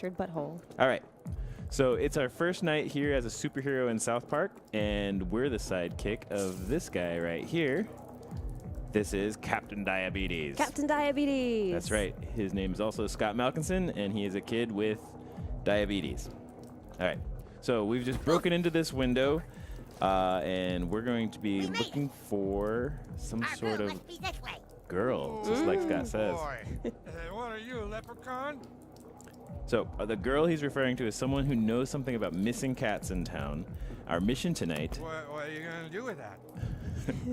Butthole. All right. So it's our first night here as a superhero in South Park, and we're the sidekick of this guy right here. This is Captain Diabetes. Captain Diabetes. That's right. His name is also Scott Malkinson, and he is a kid with diabetes. All right. So we've just broken into this window, and we're going to be looking for some sort of girl, just like Scott says. What are you, a leprechaun? So the girl he's referring to is someone who knows something about missing cats in town. Our mission tonight... What are you going to do with that?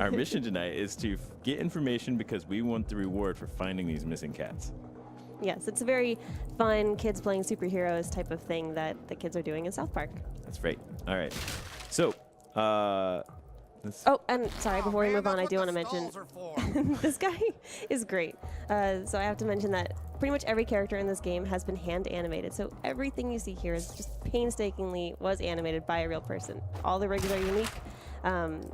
Our mission tonight is to get information because we want the reward for finding these missing cats. Yes, it's a very fun kids playing superheroes type of thing that the kids are doing in South Park. That's right. All right. So, Oh, and sorry, before we move on, I do want to mention this guy is great. So I have to mention that pretty much every character in this game has been hand animated. So everything you see here is just painstakingly was animated by a real person. All the rigs are unique.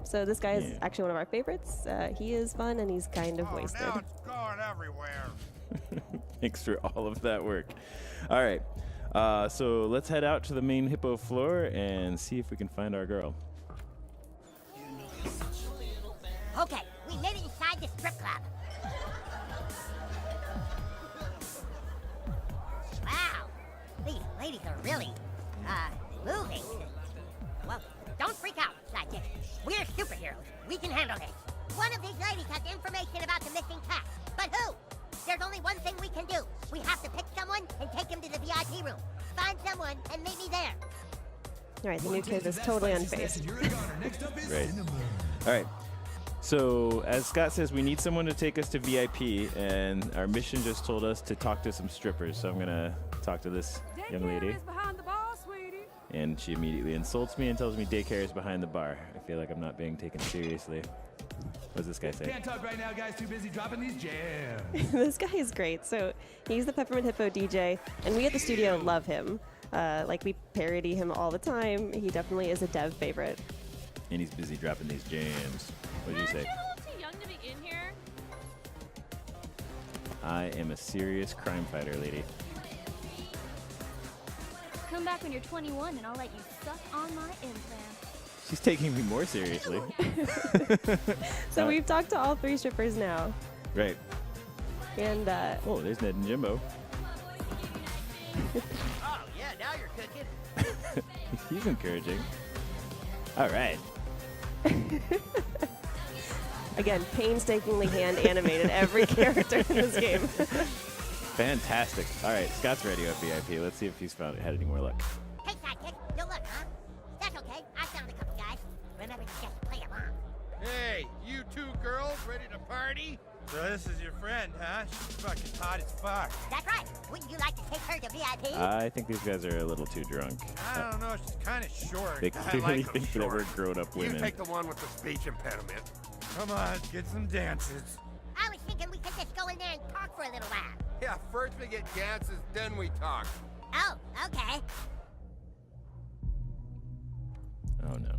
So this guy is actually one of our favorites. He is fun and he's kind of wasted. Now it's going everywhere. Thanks for all of that work. All right. So let's head out to the main hippo floor and see if we can find our girl. Okay, we made it inside the strip club. Wow, these ladies are really, moving. Well, don't freak out, sidekick. We're superheroes. We can handle this. One of these ladies has information about the missing cat. But who? There's only one thing we can do. We have to pick someone and take him to the VIP room. Find someone and meet me there. All right, the new kid is totally unfazed. Right. All right. So, as Scott says, we need someone to take us to VIP, and our mission just told us to talk to some strippers. So I'm going to talk to this young lady. And she immediately insults me and tells me daycare is behind the bar. I feel like I'm not being taken seriously. What does this guy say? Can't talk right now, guys. Too busy dropping these jams. This guy is great. So he's the Peppermint Hippo DJ, and we at the studio love him. Like, we parody him all the time. He definitely is a dev favorite. And he's busy dropping these jams. What did you say? You're a little too young to be in here. I am a serious crime fighter, lady. Come back when you're 21 and I'll let you suck on my implant. She's taking me more seriously. So we've talked to all three strippers now. Right. And, oh, there's Ned and Jimbo. Oh, yeah, now you're cooking. He's encouraging. All right. Again, painstakingly hand animated every character in this game. Fantastic. All right, Scott's ready at VIP. Let's see if he's had any more luck. Hey, sidekick, no luck, huh? That's okay. I found a couple guys. Remember to just play along. Hey, you two girls ready to party? So this is your friend, huh? She's fucking hot as fuck. That's right. Wouldn't you like to take her to VIP? I think these guys are a little too drunk. I don't know, she's kind of short. They I clearly like 'em think that we're short. grown-up You women. take the one with the speech impediment. Come on, get some dances. I was thinking we could just go in there and talk for a little while. Yeah, first we get dances, then we talk. Oh, okay. Oh, no.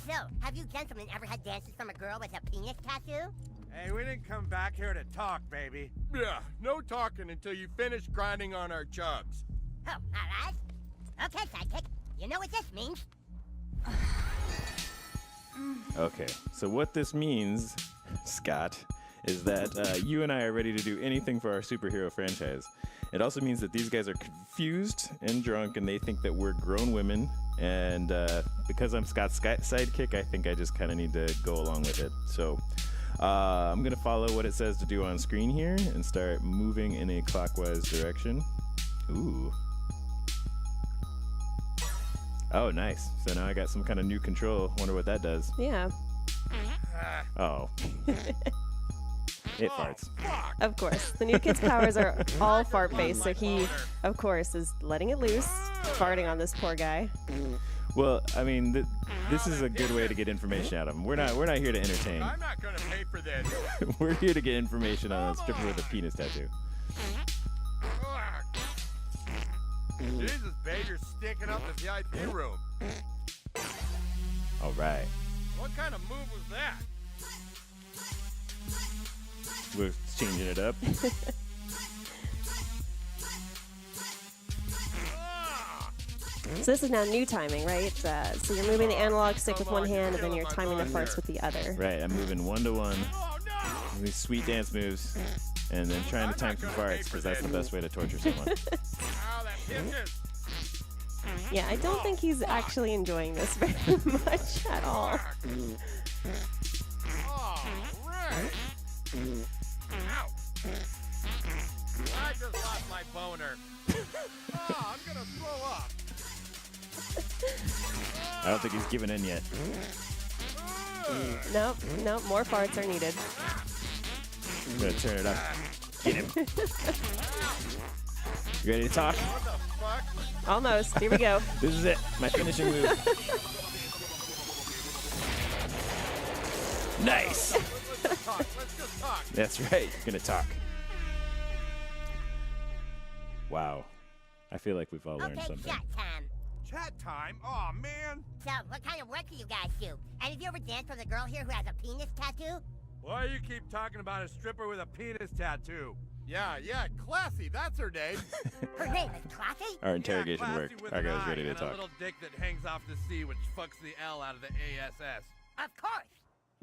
So, have you gentlemen ever had dances from a girl with a penis tattoo? Hey, we didn't come back here to talk, baby. Yeah, no talking until you finish grinding on our jugs. Oh, all right. Okay, sidekick. You know what this means? Okay, so what this means, Scott, is that you and I are ready to do anything for our superhero franchise. It also means that these guys are confused and drunk, and they think that we're grown women. And because I'm Scott's sidekick, I think I just kind of need to go along with it. So I'm going to follow what it says to do on screen here and start moving in a clockwise direction. Ooh. Oh, nice. So now I got some kind of new control. Wonder what that does. Yeah, Oh. It farts. of course. The new kid's powers are all fart-based, so he, of course, is letting it loose, farting on this poor guy. Well, I mean, this is a good way to get information out of them. We're not here to entertain. I'm not gonna pay for this. We're here to get information on a stripper with a penis tattoo. Jesus, babe, you're stinking up the VIP room. All right. What kind of move was that? We're changing it up. So this is now new timing, right? So you're moving the analog stick with one hand, and then you're timing the farts with the other. Right, I'm moving 1-to-1. These sweet dance moves, and then trying to time some farts, because that's the best way to torture someone. Yeah, I don't think he's actually enjoying this very much at all. Right. Ow. I just lost my boner. I'm gonna throw up. I don't think he's given in yet. Nope, more farts are needed. I'm gonna turn it up. Get him. You ready to talk? What the fuck? Almost. Here we go. This is it. My finishing move. Nice. Let's talk. Let's just talk. That's right. You're gonna talk. Wow. I feel like we've all learned Okay, something. chat time. Chat time? Aw, man. So, what kind of work do you guys do? Any of you ever dance with a girl here who has a penis tattoo? Why you keep talking about a stripper with a penis tattoo? Yeah, classy. That's her name. Her name is Classy? Our interrogation Classy worked. with Our an guy was I ready to and talk. a little dick that hangs off the C, which fucks the L out of the ASS. Of course.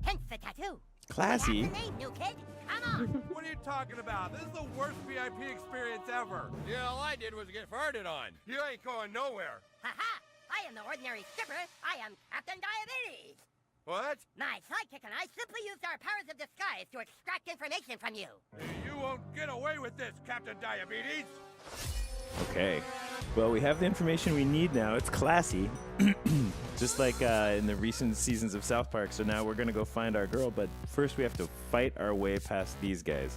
Hence the tattoo. Classy. That's the name, new kid. Come on. What are you talking about? This is the worst VIP experience ever. Yeah, all I did was get farted on. You ain't going nowhere. Haha. I am the ordinary stripper. I am Captain Diabetes. What? My sidekick and I simply used our powers of disguise to extract information from you. You won't get away with this, Captain Diabetes. Okay. Well, we have the information we need now. It's classy. Just like in the recent seasons of South Park. So now we're going to go find our girl. But first we have to fight our way past these guys.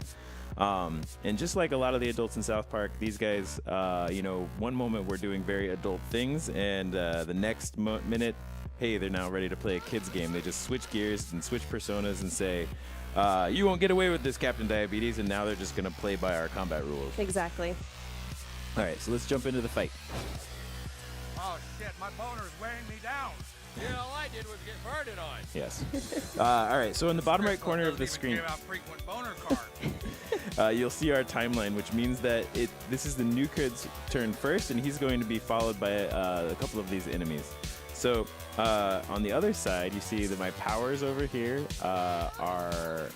And just like a lot of the adults in South Park, these guys, one moment we're doing very adult things. And the next minute, hey, they're now ready to play a kid's game. They just switch gears and switch personas and say, you won't get away with this, Captain Diabetes. And now they're just going to play by our combat rules. Exactly. All right, so let's jump into the fight. Oh, shit, my boner's weighing me down. Yeah, all I did was get farted on. Yes. All right, so in the bottom right corner of the screen, Give out frequent boner cards. you'll see our timeline, which means that this is the new kid's turn first, and he's going to be followed by a couple of these enemies. So on the other side, you see that my powers over here I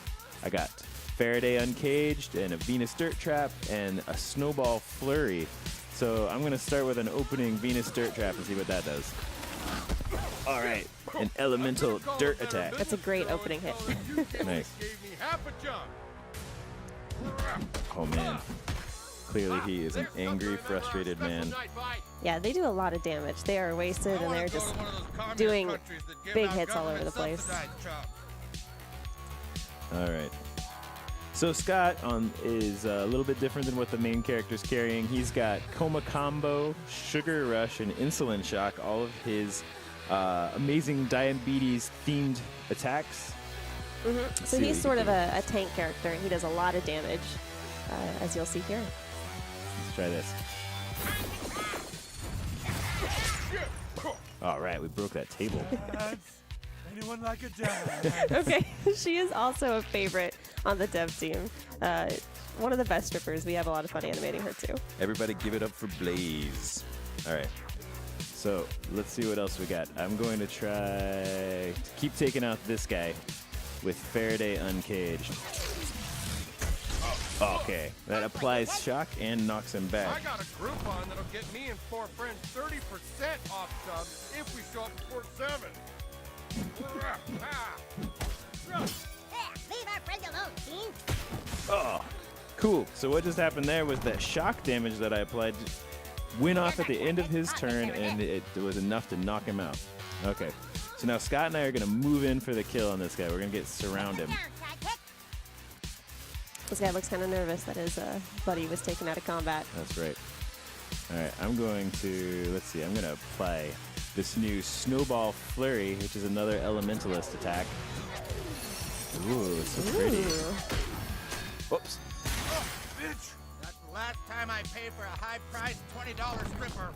got Faraday Uncaged and a Venus Dirt Trap and a Snowball Flurry. So I'm going to start with an opening Venus Dirt Trap and see what that does. All right, an elemental dirt attack. That's a great opening hit. Nice. Gave me half a jump. Oh man. Clearly he is an angry, frustrated man. Yeah, they do a lot of damage. They are wasted and they're just doing big hits all over the place. All right. So Scott is a little bit different than what the main character's carrying. He's got Coma Combo, Sugar Rush, and Insulin Shock, all of his amazing diabetes-themed attacks. Mm-hmm. So he's sort of a tank character. He does a lot of damage, as you'll see here. Let's try this. All right, we broke that table. Anyone like a dad? Okay, she is also a favorite on the dev team. One of the best strippers. We have a lot of fun animating her too. Everybody give it up for Blaze. All right. So let's see what else we got. I'm going to try to keep taking out this guy with Faraday Uncaged. Okay, that applies shock and knocks him I back. got a Groupon that'll get me and 4 friends 30% off subs if we show up before 7. Yeah, leave our friend alone, teen. Oh, cool. So what just happened there was that shock damage that I applied went off at the end of his turn, and it was enough to knock him out. Okay, so now Scott and I are going to move in for the kill on this guy. We're going to surround him. This guy looks kind of nervous that his buddy was taken out of combat. That's right. All right, I'm going to, let's see, I'm going to apply this new Snowball Flurry, which is another Elementalist attack. Ooh, it's so pretty. Whoops. Oh, bitch! That's the last time I paid for a high-priced $20 stripper.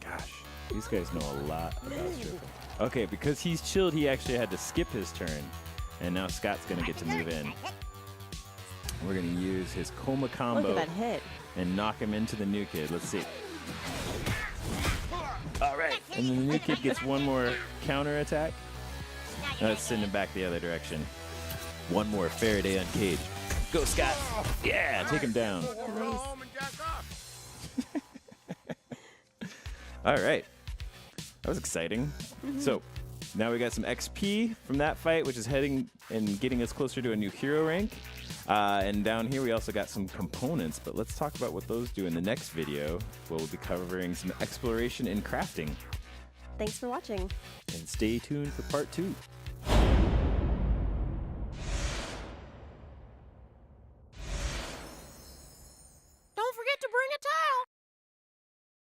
Gosh, these guys know a lot about stripping. Okay, because he's chilled, he actually had to skip his turn. And now Scott's going to get to move in. We're going to use his Coma Combo Look at that hit. and knock him into the new kid. Let's see. All right. And then the new kid gets one more counter attack. Now let's send him back the other direction. One more Faraday uncaged. Go, Scott. Yeah, take him down. Roll home and jack off. All right. That was exciting. So now we got some XP from that fight, which is heading and getting us closer to a new hero rank. And down here we also got some components, but let's talk about what those do in the next video, where we'll be covering some exploration and crafting. Thanks for watching. And stay tuned for part 2.